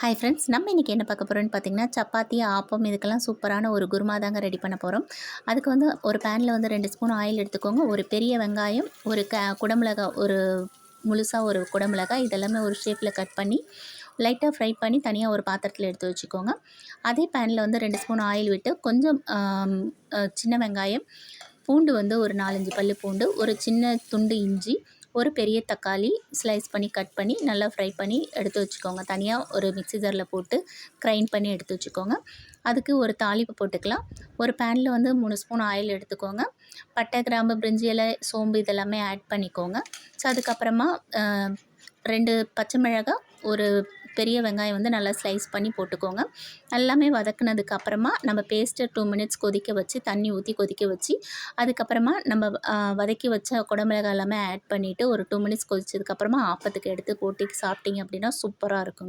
Hi friends, நம்ம இன்றைக்கி என்ன பார்க்க போகிறோம்னு பார்த்தீங்கன்னா, சப்பாத்தி, ஆப்பம் இதுக்கெல்லாம் சூப்பரான ஒரு குருமா தாங்க ரெடி பண்ண போகிறோம். அதுக்கு வந்து ஒரு பேனில் வந்து 2 ஸ்பூன் ஆயில் எடுத்துக்கோங்க. ஒரு பெரிய வெங்காயம், ஒரு குடமிளகா, ஒரு முழுசாக ஒரு குடமிளகாய் இதெல்லாமே ஒரு ஷேப்பில் கட் பண்ணி லைட்டாக ஃப்ரை பண்ணி தனியாக ஒரு பாத்திரத்தில் எடுத்து வச்சுக்கோங்க. அதே பேனில் வந்து 2 ஸ்பூன் ஆயில் விட்டு கொஞ்சம் சின்ன வெங்காயம், பூண்டு வந்து ஒரு 4, 5 பல்லு பூண்டு, ஒரு சின்ன துண்டு இஞ்சி, ஒரு பெரிய தக்காளி ஸ்லைஸ் பண்ணி கட் பண்ணி நல்லா ஃப்ரை பண்ணி எடுத்து வச்சுக்கோங்க. தனியாக ஒரு மிக்ஸி ஜாரில் போட்டு கிரைண்ட் பண்ணி எடுத்து வச்சுக்கோங்க. அதுக்கு ஒரு தாளிப்பு போட்டுக்கலாம். ஒரு பேனில் வந்து 3 ஸ்பூன் ஆயில் எடுத்துக்கோங்க. பட்டை, கிராம்பு, பிரிஞ்சி இலை, சோம்பு இதெல்லாமே ஆட் பண்ணிக்கோங்க. ஸோ அதுக்கப்புறமா 2 பச்சை மிளகாய், ஒரு பெரிய வெங்காயம் வந்து நல்லா ஸ்லைஸ் பண்ணி போட்டுக்கோங்க. எல்லாமே வதக்குனதுக்கு அப்புறமா நம்ம பேஸ்ட்டை 2 மினிட்ஸ் கொதிக்க வச்சு தண்ணி ஊற்றி கொதிக்க வச்சு அதுக்கப்புறமா நம்ம வதக்கி வச்ச குடமிளகாய் எல்லாமே ஆட் பண்ணிவிட்டு ஒரு 2 மினிட்ஸ் கொதிச்சதுக்கப்புறமா ஆப்பத்துக்கு எடுத்து போட்டு சாப்பிட்டிங்க அப்படின்னா சூப்பராக இருக்குங்க.